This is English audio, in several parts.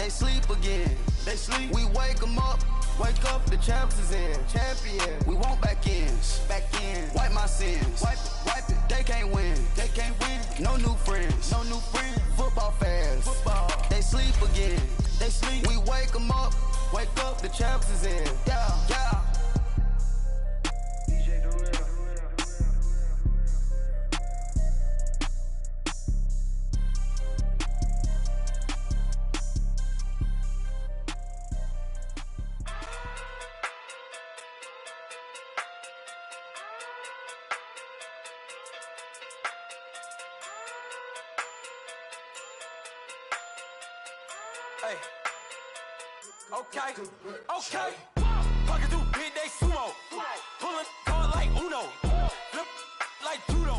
They sleep again. They sleep. We wake them up. Wake up, the champs is in. Champion. We want back ends. Back in. Wipe my sins. Wipe it. Wipe it. They can't win. They can't win. No new friends. No new friends. Football fans. Football. They sleep again. They sleep. We wake them up. Wake up, the champs is in. Yeah. Yeah. Hey. Okay. Walking through midday sumo. Pulling card like Uno. Flip like judo.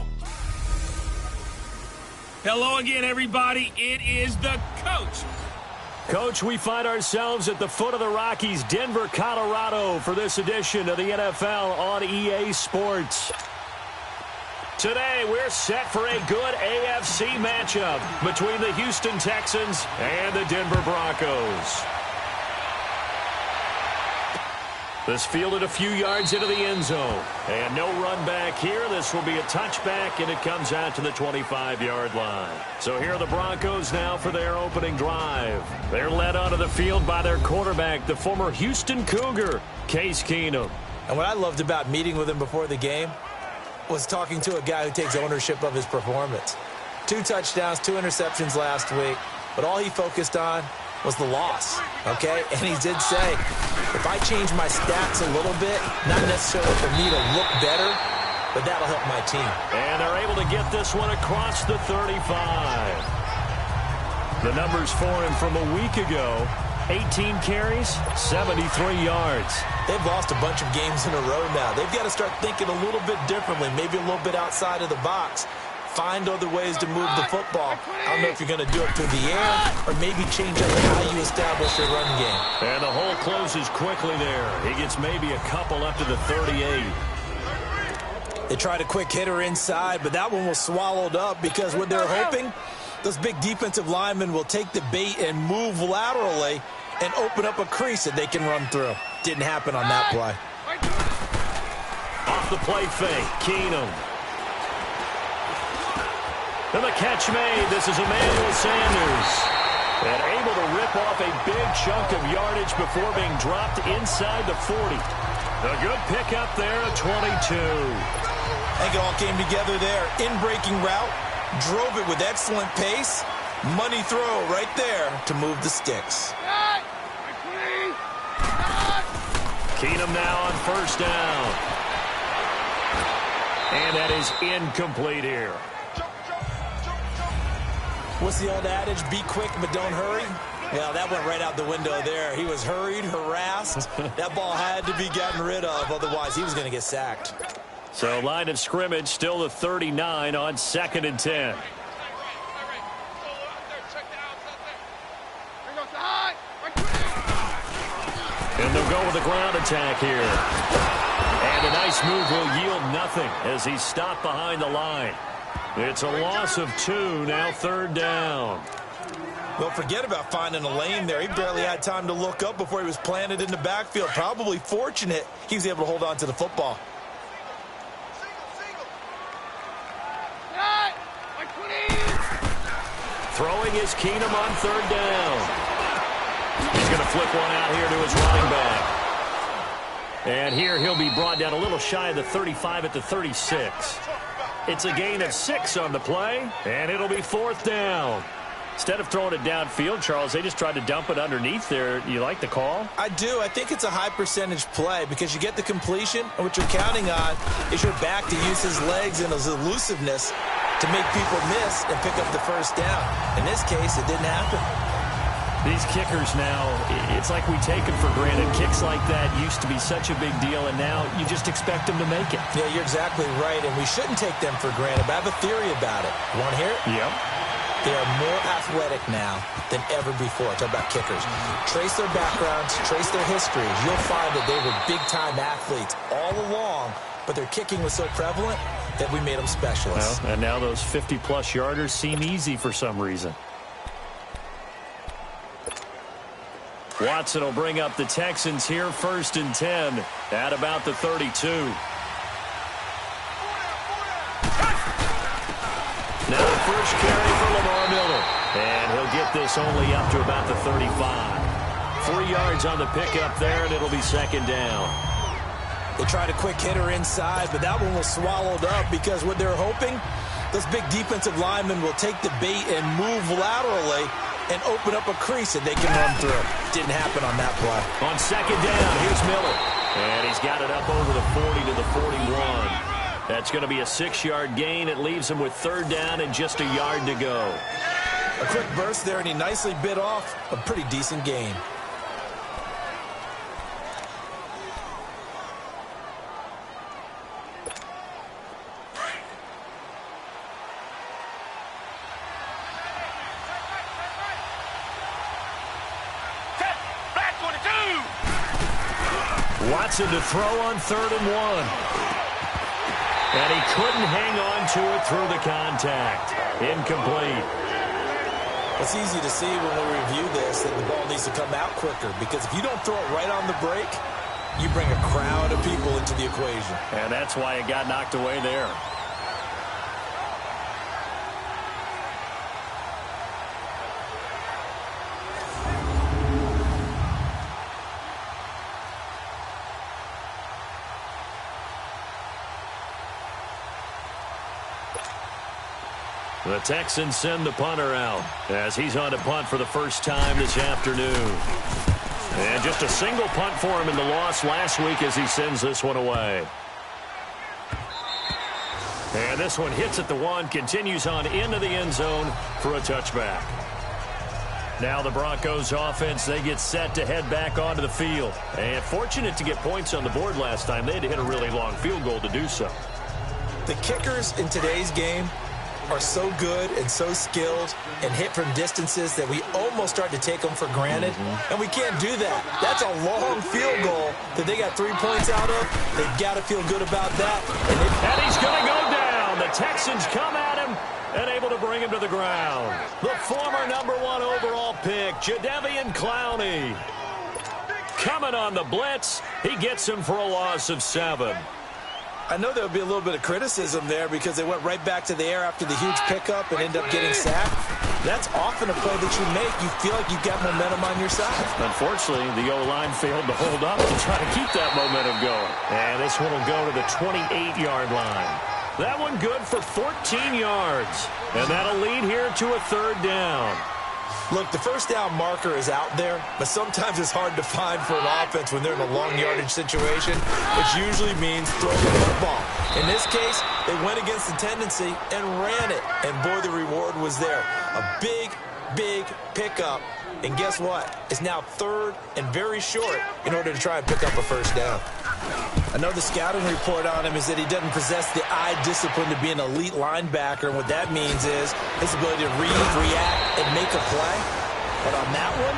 Hello again, everybody. It is the coach. Coach, we find ourselves at the foot of the Rockies, Denver, Colorado, for this edition of the NFL on EA Sports. Today, we're set for a good AFC matchup between the Houston Texans and the Denver Broncos. This fielded a few yards into the end zone. And no run back here. This will be a touchback, and it comes out to the 25-yard line. So here are the Broncos now for their opening drive. They're led onto the field by their quarterback, the former Houston Cougar, Case Keenum. And what I loved about meeting with him before the game was talking to a guy who takes ownership of his performance. 2 touchdowns, 2 interceptions last week, but all he focused on was the loss, okay? And he did say, if I change my stats a little bit, not necessarily for me to look better, but that'll help my team. And they're able to get this one across the 35. The numbers for him from a week ago, 18 carries, 73 yards. They've lost a bunch of games in a row now. They've got to start thinking a little bit differently, maybe a little bit outside of the box. Find other ways to move the football. I don't know if you're going to do it through the air or maybe change up how you establish your run game. And the hole closes quickly there. He gets maybe a couple up to the 38. They tried a quick hitter inside, but that one was swallowed up because what they're hoping, those big defensive linemen will take the bait and move laterally and open up a crease that they can run through. Didn't happen on that play. Off the play fake, Keenum. And the catch made. This is Emmanuel Sanders. And able to rip off a big chunk of yardage before being dropped inside the 40. A good pickup there at 22. I think it all came together there. In-breaking route. Drove it with excellent pace. Money throw right there to move the sticks. Keenum now on first down. And that is incomplete here. What's the old adage? Be quick, but don't hurry. Well, that went right out the window there. He was hurried, harassed. That ball had to be gotten rid of. Otherwise, he was going to get sacked. So line of scrimmage still the 39 on 2nd and 10. And they'll go with a ground attack here. And a nice move will yield nothing as he's stopped behind the line. It's a loss of 2, now 3rd down. Well, forget about finding a lane there. He barely had time to look up before he was planted in the backfield. Probably fortunate he was able to hold on to the football. Throwing is Keenum on 3rd down. He's going to flip one out here to his running back. And here he'll be brought down a little shy of the 35 at the 36. It's a gain of 6 on the play, and it'll be 4th down. Instead of throwing it downfield, Charles, they just tried to dump it underneath there. You like the call? I do. I think it's a high-percentage play because you get the completion, and what you're counting on is your back to use his legs and his elusiveness to make people miss and pick up the first down. In this case, it didn't happen. These kickers now, it's like we take them for granted. Kicks like that used to be such a big deal, and now you just expect them to make it. Yeah, you're exactly right, and we shouldn't take them for granted. But I have a theory about it. You want to hear it? Yep. They are more athletic now than ever before. Talk about kickers. Trace their backgrounds, trace their histories. You'll find that they were big-time athletes all along, but their kicking was so prevalent that we made them specialists. Well, and now those 50-plus yarders seem easy for some reason. Watson will bring up the Texans here, 1st and 10 at about the 32. Now the first carry for Lamar Miller. And he'll get this only up to about the 35. 3 yards on the pickup there, and it'll be 2nd down. They tried a quick hitter inside, but that one was swallowed up because what they're hoping, those big defensive linemen will take the bait and move laterally and open up a crease that they can run through. Didn't happen on that play. On 2nd down, here's Miller. And he's got it up over the 40 to the 41. That's going to be a 6-yard gain. It leaves him with 3rd down and just a yard to go. A quick burst there, and he nicely bit off a pretty decent gain. Watson to throw on 3rd and 1. And he couldn't hang on to it through the contact. Incomplete. It's easy to see when we review this that the ball needs to come out quicker, because if you don't throw it right on the break, you bring a crowd of people into the equation. And that's why it got knocked away there. The Texans send the punter out as he's on to punt for the first time this afternoon. And just a single punt for him in the loss last week as he sends this one away. And this one hits at the 1, continues on into the end zone for a touchback. Now the Broncos offense, they get set to head back onto the field. And fortunate to get points on the board last time. They had to hit a really long field goal to do so. The kickers in today's game are so good and so skilled and hit from distances that we almost start to take them for granted. And we can't do that. That's a long field goal that they got 3 points out of. They've got to feel good about that. And he's going to go down. The Texans come at him and able to bring him to the ground. The former #1 overall pick, Jadeveon Clowney. Coming on the blitz. He gets him for a loss of 7. I know there would be a little bit of criticism there because they went right back to the air after the huge pickup and end up getting sacked. That's often a play that you make. You feel like you've got momentum on your side. Unfortunately, the O-line failed to hold up to try to keep that momentum going. And this one will go to the 28-yard line. That one good for 14 yards. And that'll lead here to a 3rd down. Look, the first down marker is out there, but sometimes it's hard to find for an offense when they're in a long yardage situation, which usually means throwing the football. In this case, they went against the tendency and ran it, and boy, the reward was there. A big, big pickup, and guess what? It's now 3rd and very short in order to try and pick up a 1st down. I know the scouting report on him is that he doesn't possess the eye discipline to be an elite linebacker, and what that means is his ability to read, react, and make a play. But on that one,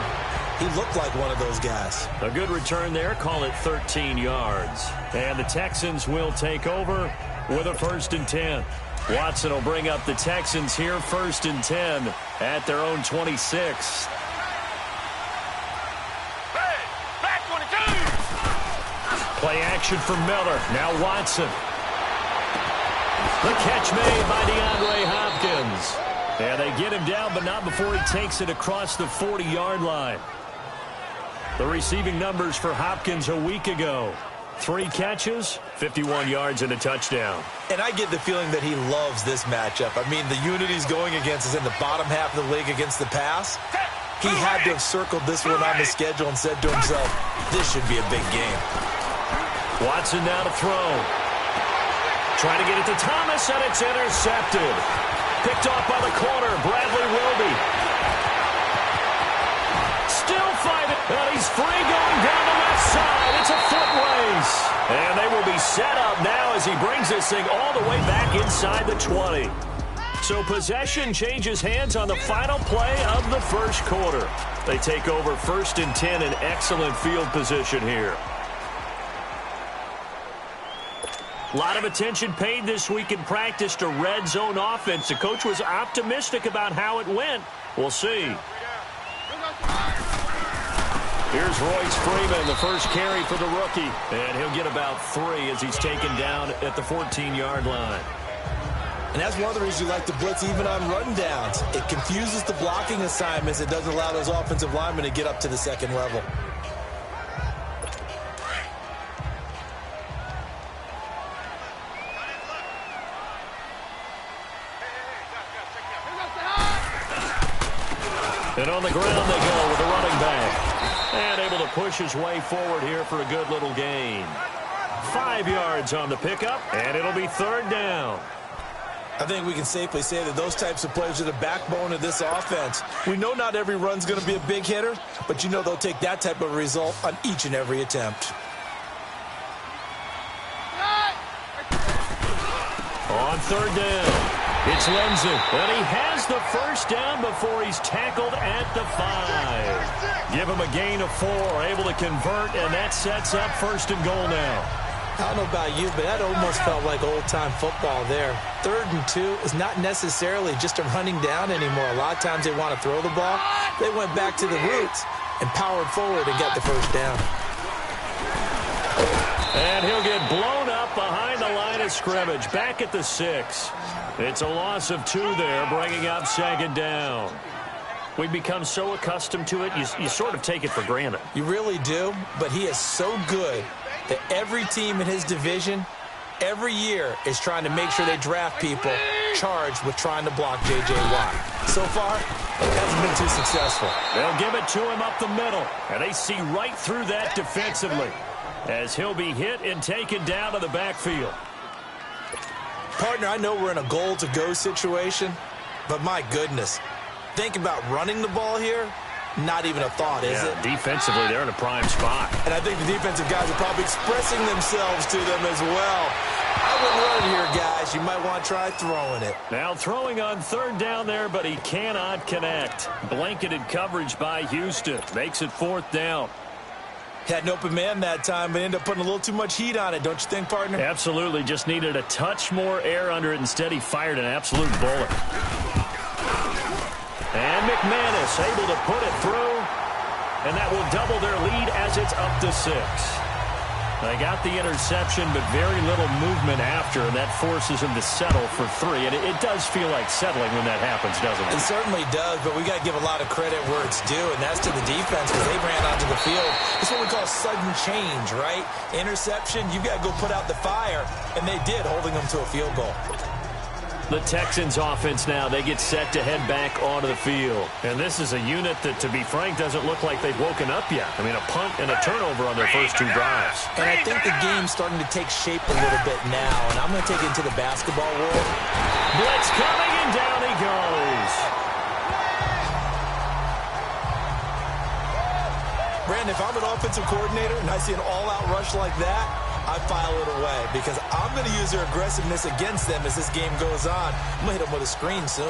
he looked like one of those guys. A good return there, call it 13 yards. And the Texans will take over with a 1st and 10. Watson will bring up the Texans here, 1st and 10 at their own 26. Play action for Miller. Now Watson. The catch made by DeAndre Hopkins. And they get him down, but not before he takes it across the 40-yard line. The receiving numbers for Hopkins a week ago. 3 catches, 51 yards, and a touchdown. And I get the feeling that he loves this matchup. I mean, the unity he's going against is in the bottom half of the league against the pass. He had to have circled this one on the schedule and said to himself, this should be a big game. Watson now to throw. Trying to get it to Thomas, and it's intercepted. Picked off by the corner, Bradley Roby. Still fighting, and he's free going down the left side. It's a foot race. And they will be set up now as he brings this thing all the way back inside the 20. So possession changes hands on the final play of the first quarter. They take over 1st and 10 in excellent field position here. A lot of attention paid this week in practice to red zone offense. The coach was optimistic about how it went. We'll see. Here's Royce Freeman, the first carry for the rookie. And he'll get about 3 as he's taken down at the 14-yard line. And that's one of the reasons you like to blitz even on run downs. It confuses the blocking assignments. It doesn't allow those offensive linemen to get up to the second level. And on the ground they go with the running back. And able to push his way forward here for a good little gain. 5 yards on the pickup, and it'll be 3rd down. I think we can safely say that those types of players are the backbone of this offense. We know not every run's going to be a big hitter, but you know they'll take that type of result on each and every attempt. On 3rd down, it's Lindsey, and he has the first down before he's tackled at the 5. Give him a gain of 4, able to convert, and that sets up 1st and goal now. I don't know about you, but that almost felt like old-time football there. 3rd and 2 is not necessarily just a running down anymore. A lot of times they want to throw the ball. They went back to the roots and powered forward and got the first down. And he'll get blown up behind the line of scrimmage, back at the 6. It's a loss of 2 there, bringing up 2nd down. We've become so accustomed to it, you sort of take it for granted. You really do, but he is so good that every team in his division, every year, is trying to make sure they draft people charged with trying to block J.J. Watt. So far, it hasn't been too successful. They'll give it to him up the middle, and they see right through that defensively as he'll be hit and taken down to the backfield. Partner, I know we're in a goal-to-go situation, but my goodness, think about running the ball here. Not even a thought, is it? Defensively, they're in a prime spot. And I think the defensive guys are probably expressing themselves to them as well. I wouldn't run here, guys. You might want to try throwing it. Now throwing on 3rd down there, but he cannot connect. Blanketed coverage by Houston. Makes it 4th down. Had an open man that time, but ended up putting a little too much heat on it, don't you think, partner? Absolutely. Just needed a touch more air under it. Instead, he fired an absolute bullet. And McManus able to put it through, and that will double their lead as it's up to 6. They got the interception, but very little movement after, and that forces him to settle for 3. And it does feel like settling when that happens, doesn't it? It certainly does, but we got to give a lot of credit where it's due, and that's to the defense because they ran onto the field. It's what we call sudden change, right? Interception, you got to go put out the fire, and they did, holding them to a field goal. The Texans offense now, they get set to head back onto the field. And this is a unit that, to be frank, doesn't look like they've woken up yet. I mean, a punt and a turnover on their first 2 drives. And I think the game's starting to take shape a little bit now, and I'm going to take it into the basketball world. Blitz coming, and down he goes. Brandon, if I'm an offensive coordinator and I see an all-out rush like that, I file it away because I'm going to use their aggressiveness against them as this game goes on. I'm going to hit them with a screen soon.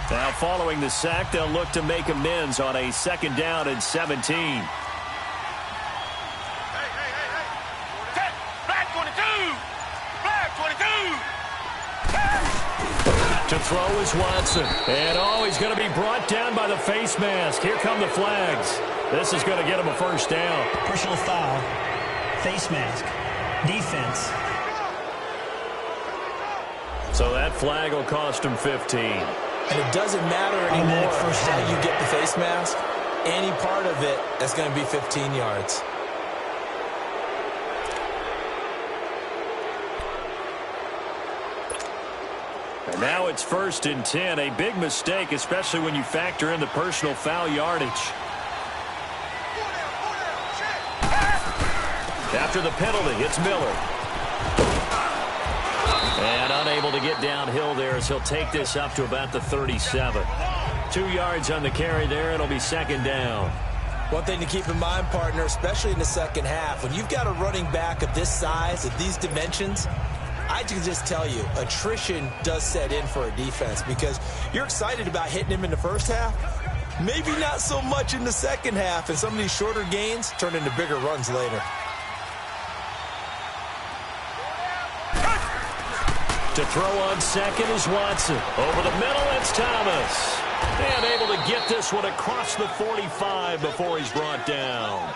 Now following the sack, they'll look to make amends on a 2nd down and 17. Black 22! Black 22! To throw is Watson. And he's going to be brought down by the face mask. Here come the flags. This is going to get him a first down. Personal foul, face mask, defense. So that flag will cost him 15. And it doesn't matter anymore how you get the face mask. Any part of it, that's going to be 15 yards. And now it's 1st and 10. A big mistake, especially when you factor in the personal foul yardage. After the penalty, it's Miller. And unable to get downhill there as he'll take this up to about the 37. 2 yards on the carry there. It'll be 2nd down. One thing to keep in mind, partner, especially in the second half, when you've got a running back of this size, of these dimensions, I can just tell you, attrition does set in for a defense because you're excited about hitting him in the first half. Maybe not so much in the second half, and some of these shorter gains turn into bigger runs later. To throw on second is Watson. Over the middle, it's Thomas. And able to get this one across the 45 before he's brought down.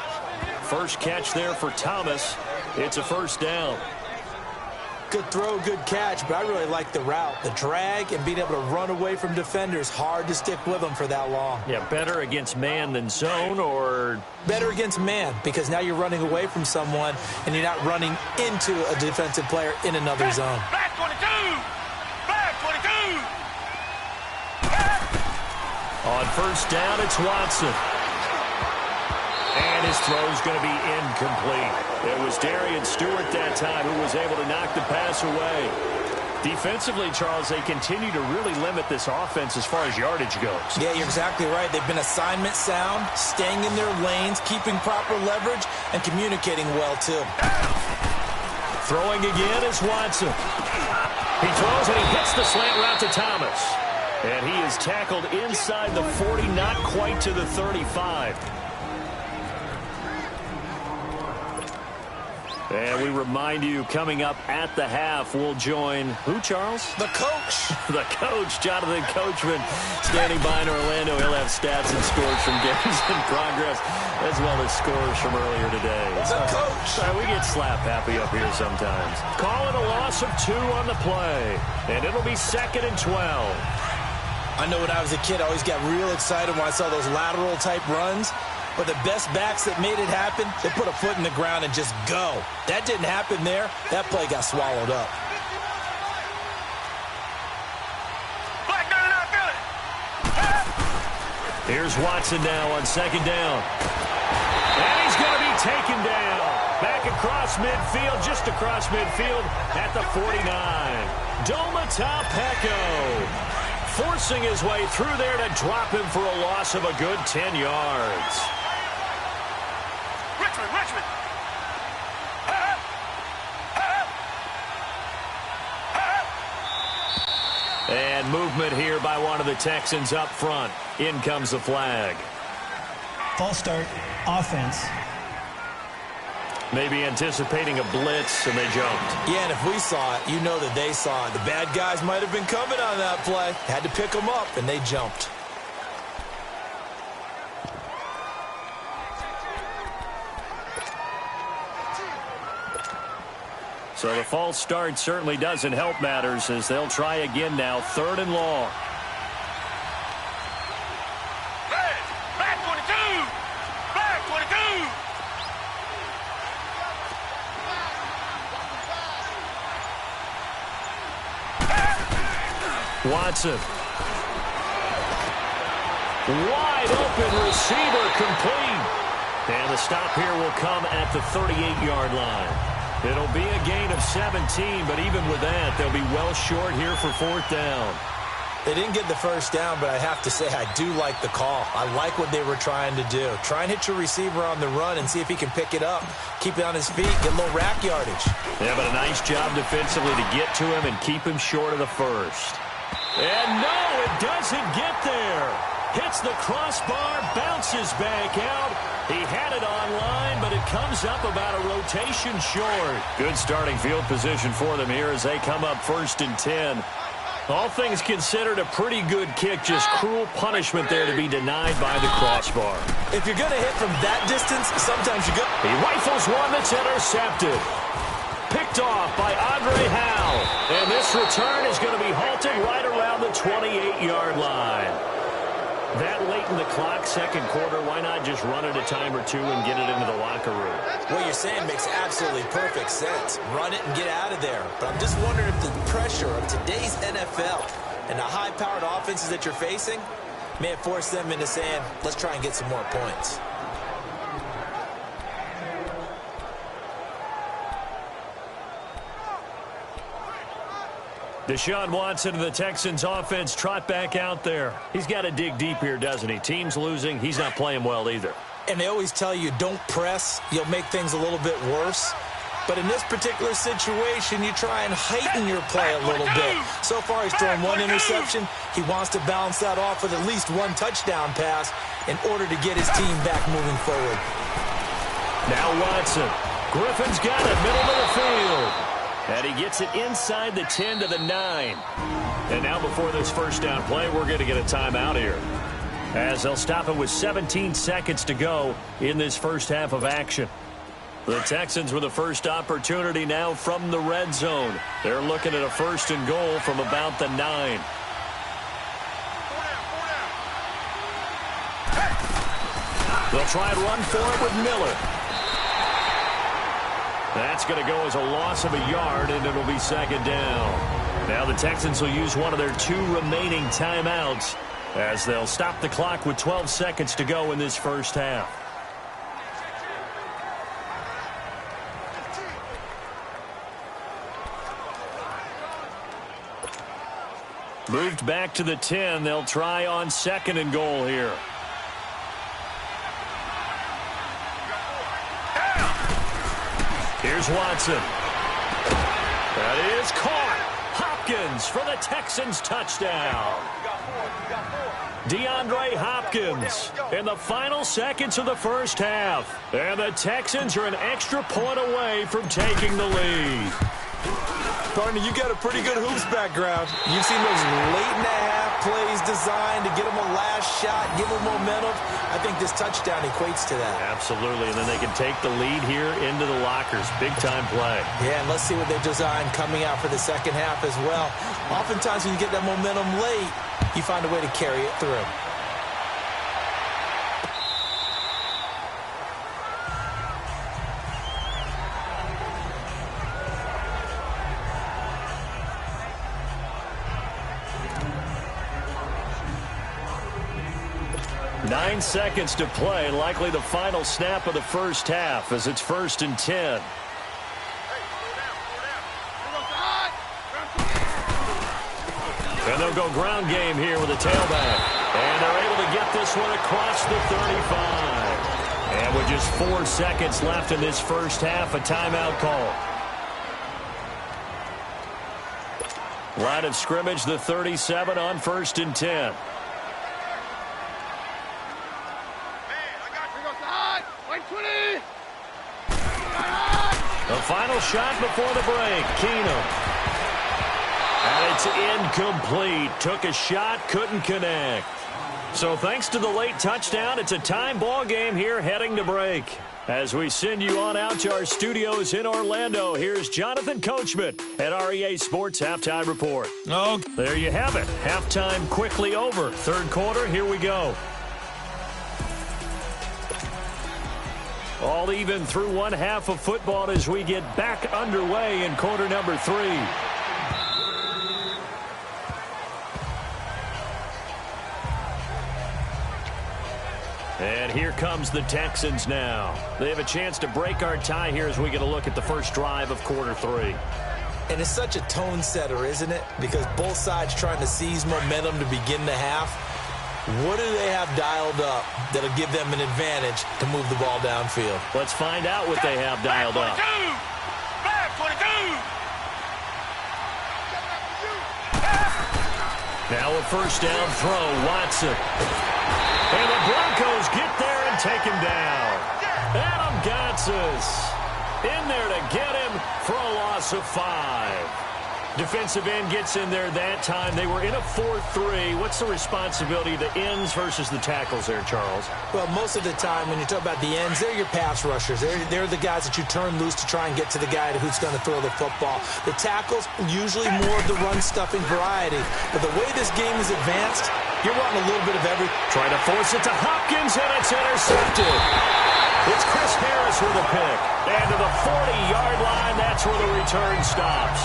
First catch there for Thomas. It's a first down. Good throw, good catch, but I really like the route. The drag and being able to run away from defenders, hard to stick with them for that long. Yeah, better against man than zone, or? Better against man, because now you're running away from someone and you're not running into a defensive player in another zone. Back 22! Back 22! On first down, it's Watson. And his throw's going to be incomplete. It was Darian Stewart that time who was able to knock the pass away. Defensively, Charles, they continue to really limit this offense as far as yardage goes. Yeah, you're exactly right. They've been assignment sound, staying in their lanes, keeping proper leverage, and communicating well, too. Throwing again is Watson. He throws and he hits the slant route to Thomas. And he is tackled inside the 40, not quite to the 35. And we remind you, coming up at the half, we'll join who, Charles? The coach. The coach, Jonathan Coachman, standing by in Orlando. He'll have stats and scores from games in progress, as well as scores from earlier today. The coach. We get slap happy up here sometimes. Calling a loss of 2 on the play, and it'll be 2nd and 12. I know when I was a kid, I always got real excited when I saw those lateral-type runs. But the best backs that made it happen, they put a foot in the ground and just go. That didn't happen there. That play got swallowed up. Black 99 feeling. Here's Watson now on 2nd down. And he's going to be taken down. Back across midfield, just across midfield at the 49. Domata Peko forcing his way through there to drop him for a loss of a good 10 yards. Richmond. And movement here by one of the Texans up front. In comes the flag. False start, offense. Maybe anticipating a blitz, and they jumped. Yeah, and if we saw it, you know that they saw it. The bad guys might have been coming on that play. Had to pick them up, and they jumped. So the false start certainly doesn't help matters as they'll try again now, 3rd and long. Back 22! Back 22! Watson. Wide open receiver complete. And the stop here will come at the 38-yard line. It'll be a gain of 17, but even with that, they'll be well short here for 4th down. They didn't get the first down, but I have to say I do like the call. I like what they were trying to do. Try and hit your receiver on the run and see if he can pick it up. Keep it on his feet, get a little rack yardage. Yeah, but a nice job defensively to get to him and keep him short of the first. And no, it doesn't get there. Hits the crossbar, bounces back out. He had it online, but it comes up about a rotation short. Good starting field position for them here as they come up 1st and 10. All things considered, a pretty good kick. Just cruel punishment there to be denied by the crossbar. If you're going to hit from that distance, sometimes you go. He rifles one that's intercepted. Picked off by Andre Howe. And this return is going to be halted right around the 28-yard line. That late in the clock, 2nd quarter, why not just run it a time or two and get it into the locker room? What you're saying makes absolutely perfect sense. Run it and get out of there. But I'm just wondering if the pressure of today's NFL and the high-powered offenses that you're facing may have forced them into saying, let's try and get some more points. Deshaun Watson of the Texans offense trot back out there. He's got to dig deep here, doesn't he? Team's losing. He's not playing well either. And they always tell you, don't press. You'll make things a little bit worse. But in this particular situation, you try and heighten your play a little bit. So far, he's thrown 1 interception. He wants to balance that off with at least 1 touchdown pass in order to get his team back moving forward. Now Watson. Griffin's got it, middle of the field. And he gets it inside the 10 to the 9. And now before this first down play, we're going to get a timeout here, as they'll stop it with 17 seconds to go in this first half of action. The Texans with the first opportunity now from the red zone. They're looking at a first and goal from about the 9. They'll try and run for it with Miller. That's going to go as a loss of a yard, and it'll be second down. Now the Texans will use one of their 2 remaining timeouts, as they'll stop the clock with 12 seconds to go in this first half. Moved back to the 10. They'll try on second and goal here. Here's Watson. That is caught. Hopkins for the Texans touchdown. DeAndre Hopkins in the final seconds of the first half. And the Texans are an extra point away from taking the lead. Partner, you got a pretty good hoops background. You've seen those late-in-the-half plays designed to get them a last shot, give them momentum. I think this touchdown equates to that. Absolutely, and then they can take the lead here into the lockers. Big-time play. Yeah, and let's see what they've designed coming out for the second half as well. Oftentimes when you get that momentum late, you find a way to carry it through. Nine seconds to play, likely the final snap of the first half as it's 1st and 10. And they'll go ground game here with a tailback. And they're able to get this one across the 35. And with just 4 seconds left in this first half, a timeout call. Line of scrimmage, the 37 on 1st and 10. The final shot before the break, Keenum. And it's incomplete. Took a shot, couldn't connect. So thanks to the late touchdown, it's a time ball game here heading to break. As we send you on out to our studios in Orlando, here's Jonathan Coachman at REA Sports Halftime Report. Oh, there you have it. Halftime quickly over. Third quarter, here we go. All even through one half of football as we get back underway in quarter number 3. And here comes the Texans now. They have a chance to break our tie here as we get a look at the first drive of quarter 3. And it's such a tone setter, isn't it? Because both sides trying to seize momentum to begin the half. What do they have dialed up that'll give them an advantage to move the ball downfield? Let's find out what they have dialed up. Now a first down throw, Watson. And the Broncos get there and take him down. Adam Gotsis in there to get him for a loss of 5. Defensive end gets in there that time. They were in a 4-3. What's the responsibility of the ends versus the tackles there, Charles? Well, most of the time when you talk about the ends, they're your pass rushers. They're the guys that you turn loose to try and get to the guy who's going to throw the football. The tackles, usually more of the run-stuffing variety. But the way this game is advanced, you're wanting a little bit of everything. Trying to force it to Hopkins, and it's intercepted. It's Chris Harris with a pick. And to the 40-yard line, that's where the return stops.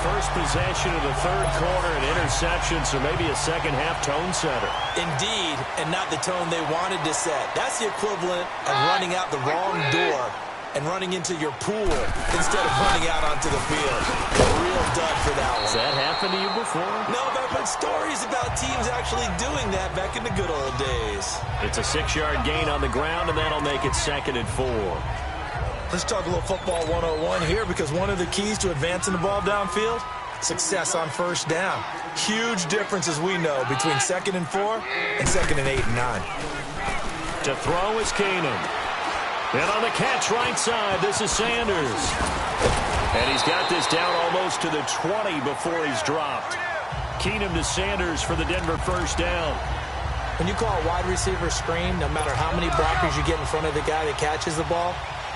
First possession of the third quarter, an interception, so maybe a second-half tone setter. Indeed, and not the tone they wanted to set. That's the equivalent of running out the wrong door and running into your pool instead of running out onto the field. A real dud for that one. Has that happened to you before? No, but I've heard stories about teams actually doing that back in the good old days. It's a 6-yard gain on the ground, and that'll make it 2nd and 4. Let's talk a little football 101 here, because one of the keys to advancing the ball downfield, success on first down. Huge difference, as we know, between 2nd and 4 and 2nd and 8 and 9. To throw is Keenum. And on the catch right side, this is Sanders. And he's got this down almost to the 20 before he's dropped. Keenum to Sanders for the Denver first down. When you call a wide receiver screen, no matter how many blockers you get in front of the guy that catches the ball,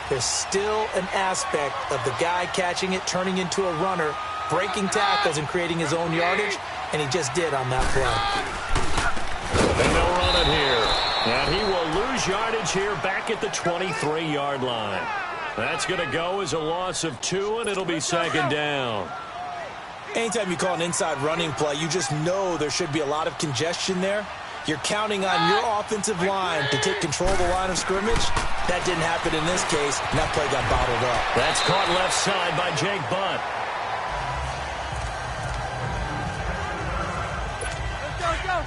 there's still an aspect of the guy catching it, turning into a runner, breaking tackles and creating his own yardage, and he just did on that play. And they'll run it here. And he will lose yardage here back at the 23-yard line. That's going to go as a loss of 2, and it'll be second down. Anytime you call an inside running play, you just know there should be a lot of congestion there. You're counting on your offensive line to take control of the line of scrimmage. That didn't happen in this case, and that play got bottled up. That's caught left side by Jake Butt. Let's go.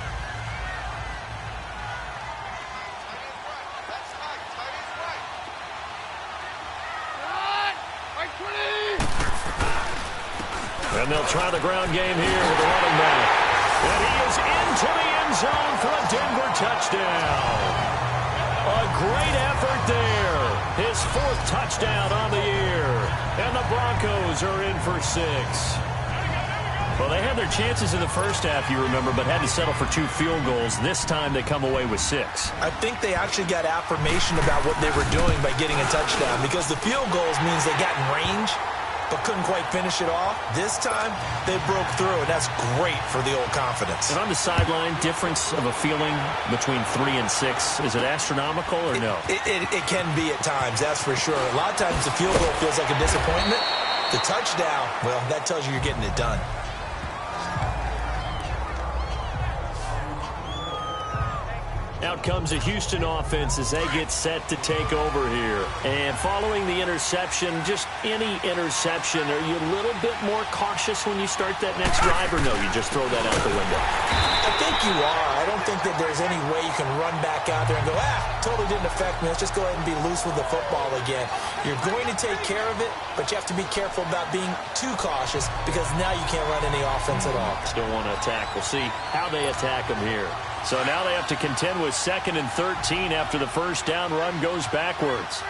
And they'll try the ground game here with the running back. And he is into the end zone for a Denver touchdown. A great effort there. His 4th touchdown on the year. And the Broncos are in for 6. Well, they had their chances in the first half, you remember, but had to settle for 2 field goals. This time they come away with 6. I think they actually got affirmation about what they were doing by getting a touchdown, because the field goals means they got in range but couldn't quite finish it off. This time, they broke through, and that's great for the old confidence. And on the sideline, difference of a feeling between 3 and 6, is it astronomical or no? It can be at times, that's for sure. A lot of times the field goal feels like a disappointment. The touchdown, well, that tells you you're getting it done. Out comes a Houston offense as they get set to take over here. And following the interception, just any interception, are you a little bit more cautious when you start that next drive, or no, you just throw that out the window? I think you are. I don't think that there's any way you can run back out there and go, totally didn't affect me. Let's just go ahead and be loose with the football again. You're going to take care of it, but you have to be careful about being too cautious, because now you can't run any offense at all. Still want to attack. We'll see how they attack them here. So now they have to contend with 2nd and 13 after the first down run goes backwards.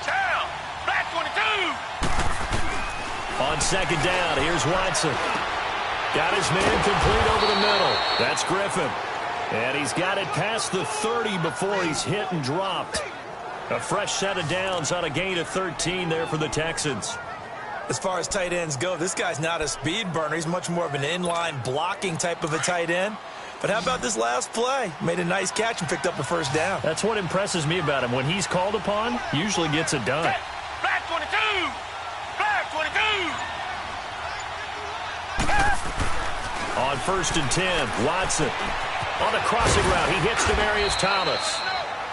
Down. Black 22. On 2nd down, here's Watson. Got his man complete over the middle. That's Griffin. And he's got it past the 30 before he's hit and dropped. A fresh set of downs on a gain of 13 there for the Texans. As far as tight ends go, this guy's not a speed burner. He's much more of an inline blocking type of a tight end. But how about this last play? Made a nice catch and picked up a first down. That's what impresses me about him. When he's called upon, usually gets it done. Black 22. Black 22. On 1st and 10, Watson. On the crossing route, he hits Demaryius Thomas.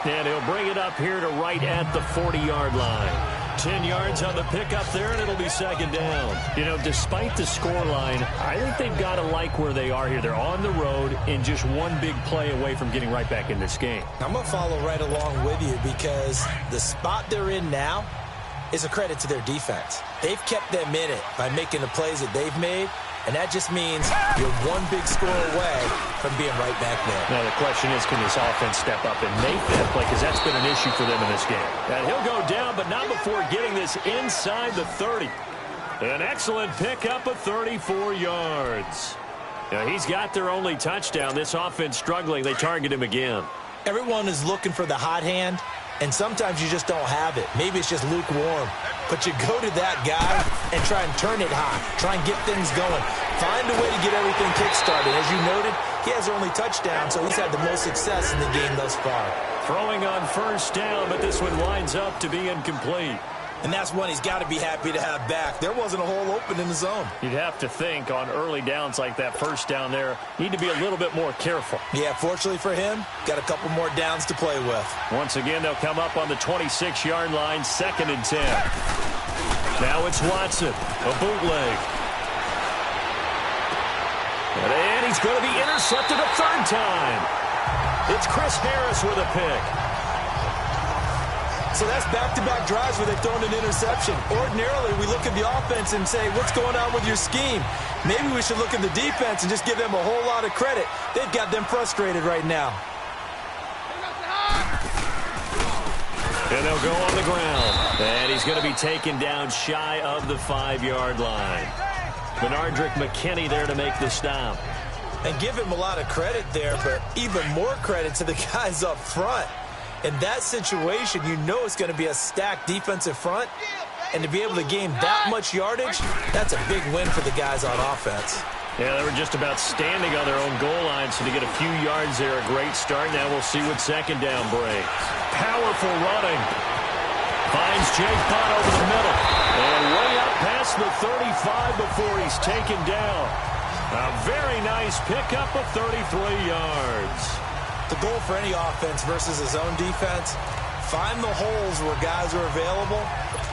And he'll bring it up here to right at the 40-yard line. 10 yards on the pickup there, and it'll be 2nd down. You know, despite the scoreline, I think they've got to like where they are here. They're on the road and just one big play away from getting right back in this game. I'm going to follow right along with you, because the spot they're in now is a credit to their defense. They've kept them in it by making the plays that they've made, and that just means you're one big score away from being right back there. Now the question is, can this offense step up and make that play? Because that's been an issue for them in this game. And he'll go down, but not before getting this inside the 30. An excellent pickup of 34 yards. Now he's got their only touchdown. This offense struggling. They target him again. Everyone is looking for the hot hand, and sometimes you just don't have it. Maybe it's just lukewarm. But you go to that guy and try and turn it hot. Try and get things going. Find a way to get everything kick-started. As you noted, he has their only touchdown, so he's had the most success in the game thus far. Throwing on 1st down, but this one winds up to be incomplete. And that's one he's got to be happy to have back. There wasn't a hole open in the zone. You'd have to think on early downs like that 1st down there, need to be a little bit more careful. Yeah, fortunately for him, got a couple more downs to play with. Once again, they'll come up on the 26-yard line, 2nd and 10. Now it's Watson, a bootleg. And he's going to be intercepted a 3rd time. It's Chris Harris with a pick. So that's back-to-back drives where they've thrown an interception. Ordinarily, we look at the offense and say, what's going on with your scheme? Maybe we should look at the defense and just give them a whole lot of credit. They've got them frustrated right now. And they'll go on the ground. And he's going to be taken down shy of the 5-yard line. Benardrick McKinney there to make the stop. And give him a lot of credit there, but even more credit to the guys up front. In that situation, you know it's going to be a stacked defensive front. And to be able to gain that much yardage, that's a big win for the guys on offense. Yeah, they were just about standing on their own goal line, so to get a few yards there, a great start. Now we'll see what second down brings. Powerful running. Finds Jake Butt over the middle. And way up past the 35 before he's taken down. A very nice pickup of 33 yards. The goal for any offense versus his own defense, find the holes where guys are available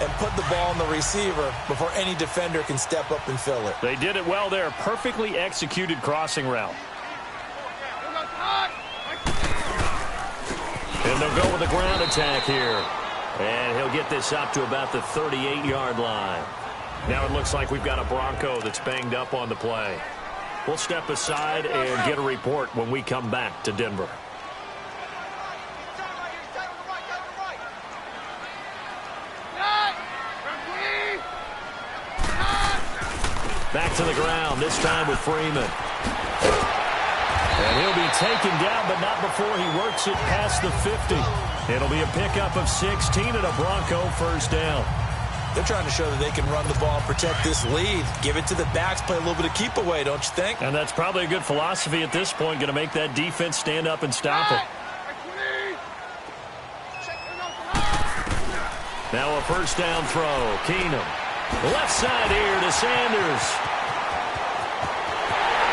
and put the ball on the receiver before any defender can step up and fill it. They did it well there. Perfectly executed crossing route. And they'll go with a ground attack here. And he'll get this up to about the 38-yard line. Now it looks like we've got a Bronco that's banged up on the play. We'll step aside and get a report when we come back to Denver. Back to the ground, this time with Freeman. And he'll be taken down, but not before he works it past the 50. It'll be a pickup of 16 and a Bronco first down. They're trying to show that they can run the ball and protect this lead. Give it to the backs, play a little bit of keep away, don't you think? And that's probably a good philosophy at this point, going to make that defense stand up and stop it. Now a first down throw. Keenum. Left side here to Sanders.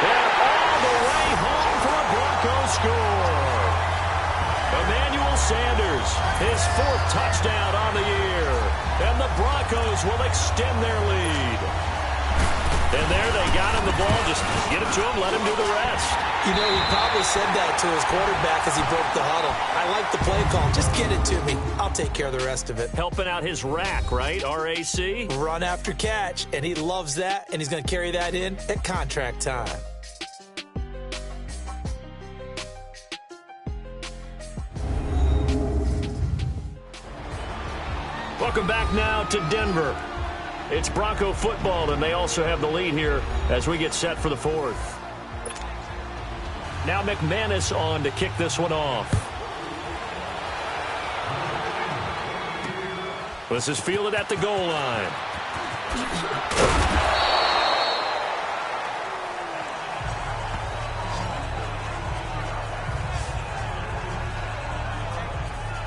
And all the way home for a Bronco score. Emmanuel Sanders, his 4th touchdown on the year. And the Broncos will extend their lead. And there they got him the ball. Just get it to him, let him do the rest. You know, he probably said that to his quarterback as he broke the huddle. I like the play call. Just get it to me. I'll take care of the rest of it. Helping out his rack, right? RAC? Run after catch, and he loves that, and he's going to carry that in at contract time. Welcome back now to Denver. It's Bronco football, and they also have the lead here as we get set for the 4th. Now McManus on to kick this one off. This is fielded at the goal line.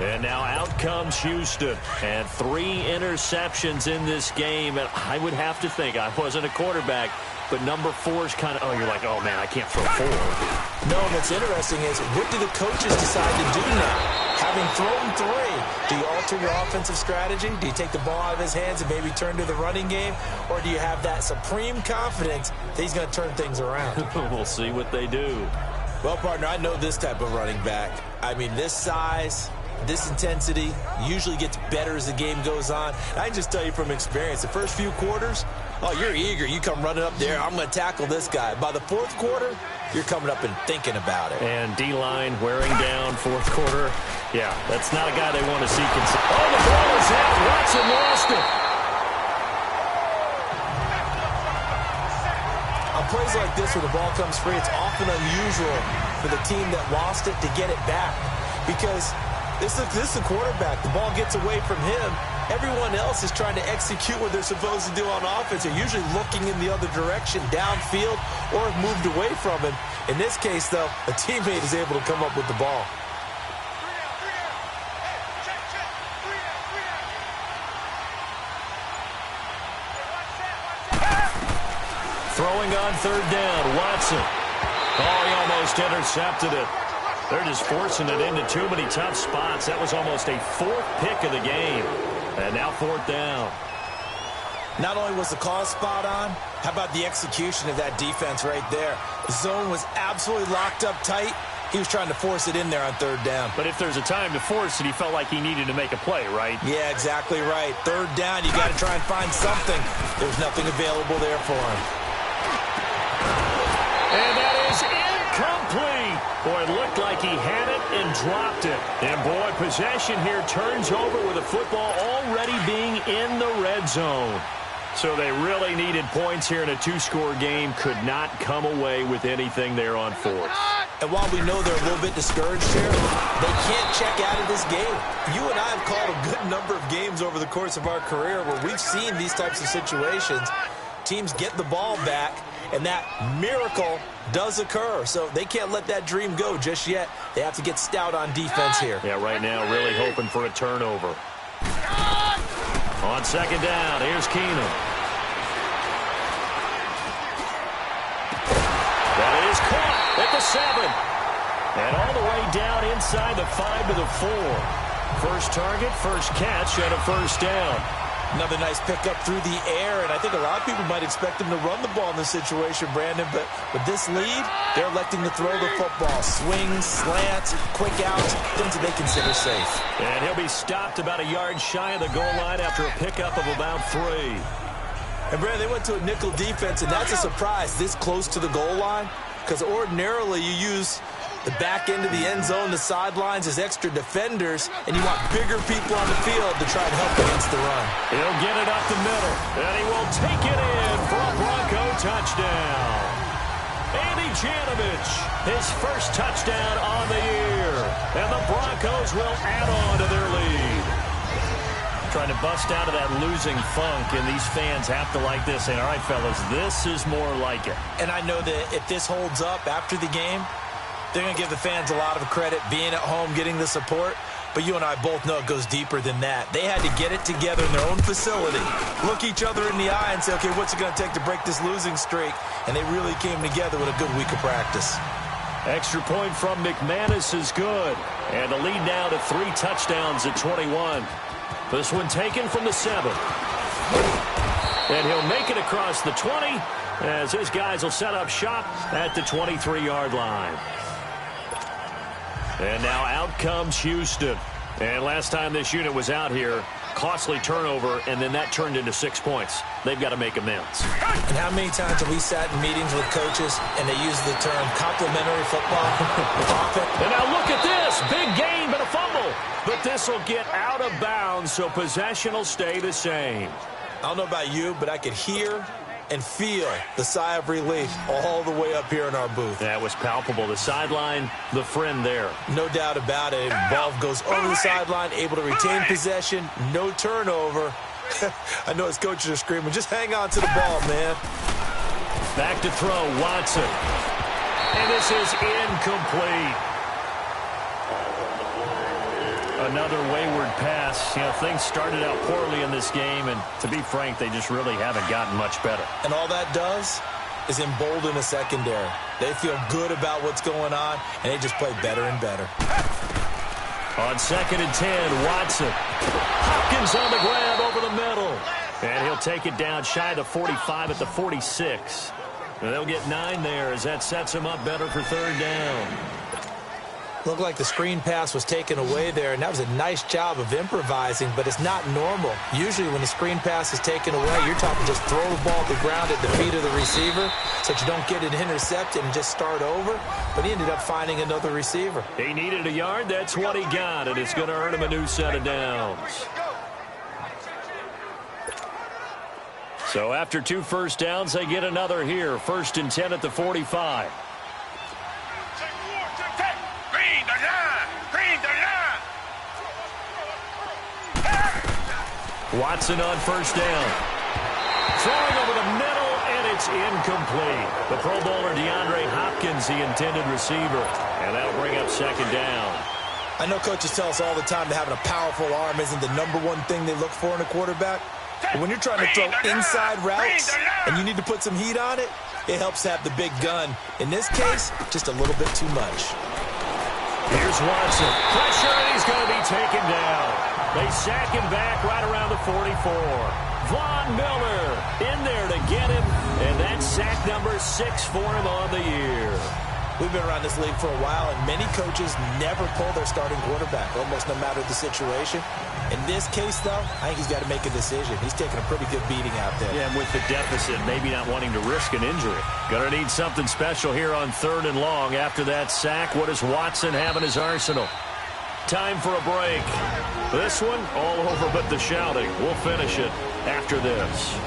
And now out comes Houston. And 3 interceptions in this game. And I would have to think, I wasn't a quarterback, but number 4 is kind of, oh, you're like, oh, man, I can't throw 4. No, and what's interesting is, what do the coaches decide to do now? Having thrown 3, do you alter your offensive strategy? Do you take the ball out of his hands and maybe turn to the running game? Or do you have that supreme confidence that he's going to turn things around? We'll see what they do. Well, partner, I know this type of running back. I mean, this size, this intensity usually gets better as the game goes on. I can just tell you from experience, the first few quarters, oh, you're eager. You come running up there, I'm going to tackle this guy. By the 4th quarter, you're coming up and thinking about it. And D-line wearing down 4th quarter. Yeah, that's not a guy they want to see. Oh, the ball is out. Watson lost it. On plays like this where the ball comes free, it's often unusual for the team that lost it to get it back. Because this is the quarterback. The ball gets away from him. Everyone else is trying to execute what they're supposed to do on offense. They're usually looking in the other direction, downfield, or have moved away from him. In this case, though, a teammate is able to come up with the ball. Throwing on 3rd down, Watson. Oh, he almost intercepted it. They're just forcing it into too many tough spots. That was almost a 4th pick of the game. And now 4th down. Not only was the call spot on, how about the execution of that defense right there? The zone was absolutely locked up tight. He was trying to force it in there on 3rd down. But if there's a time to force it, he felt like he needed to make a play, right? Yeah, exactly right. 3rd down, you got to try and find something. There was nothing available there for him. And that is incomplete. Boy, it looked like he had it and dropped it. And, boy, possession here turns over with the football already being in the red zone. So they really needed points here in a two-score game. Could not come away with anything there on fourth. And while we know they're a little bit discouraged here, they can't check out of this game. You and I have called a good number of games over the course of our career where we've seen these types of situations. Teams get the ball back, and that miracle does occur. So they can't let that dream go just yet. They have to get stout on defense here. Yeah, right now really hoping for a turnover. On second down, here's Keenum. That is caught at the 7. And all the way down inside the 5 to the 4. First target, first catch, and a first down. Another nice pickup through the air, and I think a lot of people might expect him to run the ball in this situation, Brandon, but with this lead, they're electing to throw the football. Swings, slants, quick outs, things that they consider safe. And he'll be stopped about a yard shy of the goal line after a pickup of about 3. And, Brandon, they went to a nickel defense, and that's a surprise this close to the goal line, because ordinarily you use the back end of the end zone, the sidelines as extra defenders, and you want bigger people on the field to try and help against the run. He'll get it up the middle, and he will take it in for a Bronco touchdown. Andy Janovich, his first touchdown on the year, and the Broncos will add on to their lead. Trying to bust out of that losing funk, and these fans have to like this. And all right, fellas, this is more like it. And I know that if this holds up after the game, they're going to give the fans a lot of credit, being at home, getting the support. But you and I both know it goes deeper than that. They had to get it together in their own facility, look each other in the eye and say, okay, what's it going to take to break this losing streak? And they really came together with a good week of practice. Extra point from McManus is good. And the lead now to 3 touchdowns at 21. This one taken from the 7. And he'll make it across the 20 as his guys will set up shop at the 23-yard line. And now out comes Houston. And last time this unit was out here, costly turnover, and then that turned into 6 points. They've got to make amends. And how many times have we sat in meetings with coaches and they use the term complementary football? And now look at this. Big gain, but a fumble. But this will get out of bounds, so possession will stay the same. I don't know about you, but I could hear and feel the sigh of relief all the way up here in our booth. That was palpable. The sideline, the friend there. No doubt about it. Ball goes over the sideline, able to retain possession, no turnover. I know his coaches are screaming, just hang on to the ball, man. Back to throw, Watson. And this is incomplete. Another wayward pass. You know, things started out poorly in this game, and to be frank, they just really haven't gotten much better. And all that does is embolden a secondary. They feel good about what's going on, and they just play better and better. On 2nd and 10, Watson. Hopkins on the grab over the middle. And he'll take it down shy of the 45 at the 46. And they'll get 9 there as that sets him up better for 3rd down. Looked like the screen pass was taken away there, and that was a nice job of improvising, but it's not normal. Usually when the screen pass is taken away, you're talking just throw the ball to the ground at the feet of the receiver so that you don't get it intercepted and just start over. But he ended up finding another receiver. He needed a yard. That's what he got, and it's going to earn him a new set of downs. So after 2 first downs, they get another here. 1st and 10 at the 45. Watson on 1st down. Throwing over the middle, and it's incomplete. The Pro Bowler DeAndre Hopkins, the intended receiver. And that'll bring up 2nd down. I know coaches tell us all the time that having a powerful arm isn't the #1 thing they look for in a quarterback. But when you're trying to throw inside routes and you need to put some heat on it, it helps to have the big gun. In this case, just a little bit too much. Here's Watson. Pressure, and he's going to be taken down. They sack him back right around the 44. Von Miller in there to get him, and that's sack number 6 for him on the year. We've been around this league for a while, and many coaches never pull their starting quarterback, almost no matter the situation. In this case, though, I think he's got to make a decision. He's taking a pretty good beating out there. Yeah, and with the deficit, maybe not wanting to risk an injury. Going to need something special here on 3rd and long. After that sack, what does Watson have in his arsenal? Time for a break. This one, all over but the shouting. We'll finish it after this.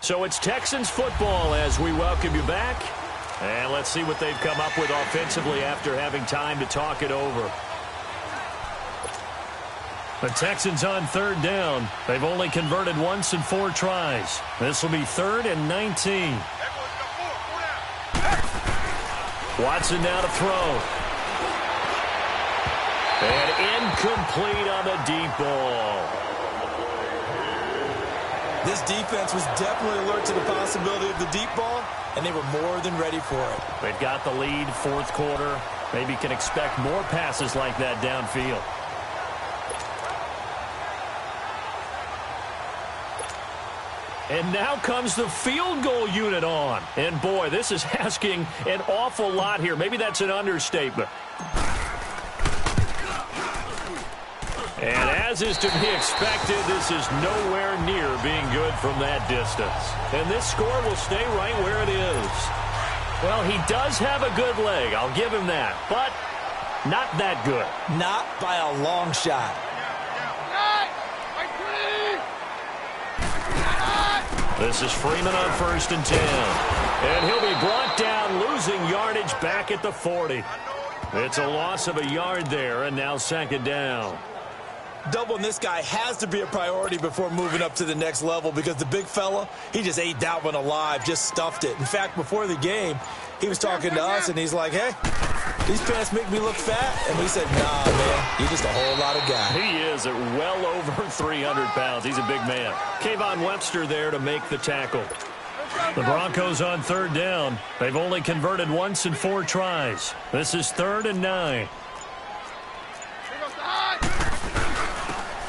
So it's Texans football as we welcome you back. And let's see what they've come up with offensively after having time to talk it over. The Texans on 3rd down. They've only converted once in 4 tries. This will be 3rd and 19. Watson now to throw. And incomplete on the deep ball. This defense was definitely alert to the possibility of the deep ball, and they were more than ready for it. They've got the lead, 4th quarter. Maybe can expect more passes like that downfield. And now comes the field goal unit on. And, boy, this is asking an awful lot here. Maybe that's an understatement. And as is to be expected, this is nowhere near being good from that distance. And this score will stay right where it is. Well, he does have a good leg. I'll give him that. But not that good. Not by a long shot. This is Freeman on 1st and 10. And he'll be brought down, losing yardage back at the 40. It's a loss of a yard there, and now 2nd down. Doubling this guy has to be a priority before moving up to the next level because the big fella, he just ate that one alive, just stuffed it. In fact, before the game, he was talking to us, and he's like, hey, these pants make me look fat. And we said, nah, man, you're just a whole lot of guy. He is at well over 300 pounds. He's a big man. Kayvon Webster there to make the tackle. The Broncos on 3rd down. They've only converted once in 4 tries. This is 3rd and 9.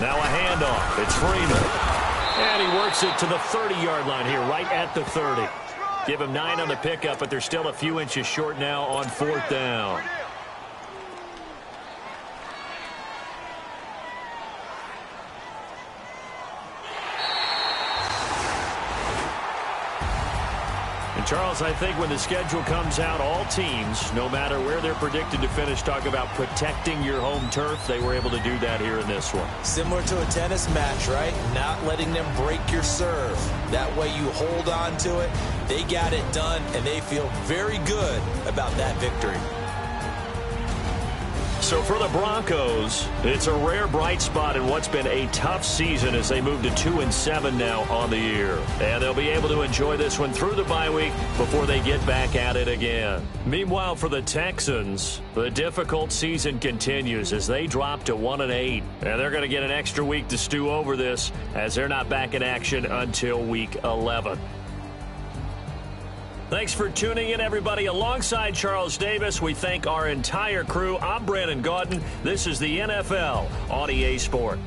Now a handoff. It's Freeman. And he works it to the 30-yard line here, right at the 30. Give him 9 on the pickup, but they're still a few inches short now on 4th down. And Charles, I think when the schedule comes out, all teams, no matter where they're predicted to finish, talk about protecting your home turf. They were able to do that here in this one. Similar to a tennis match, right? Not letting them break your serve. That way you hold on to it. They got it done, and they feel very good about that victory. So for the Broncos, it's a rare bright spot in what's been a tough season as they move to 2-7 now on the year. And they'll be able to enjoy this one through the bye week before they get back at it again. Meanwhile, for the Texans, the difficult season continues as they drop to 1-8. And they're going to get an extra week to stew over this as they're not back in action until week 11. Thanks for tuning in, everybody. Alongside Charles Davis, we thank our entire crew. I'm Brandon Gaudin. This is the NFL on EA Sport.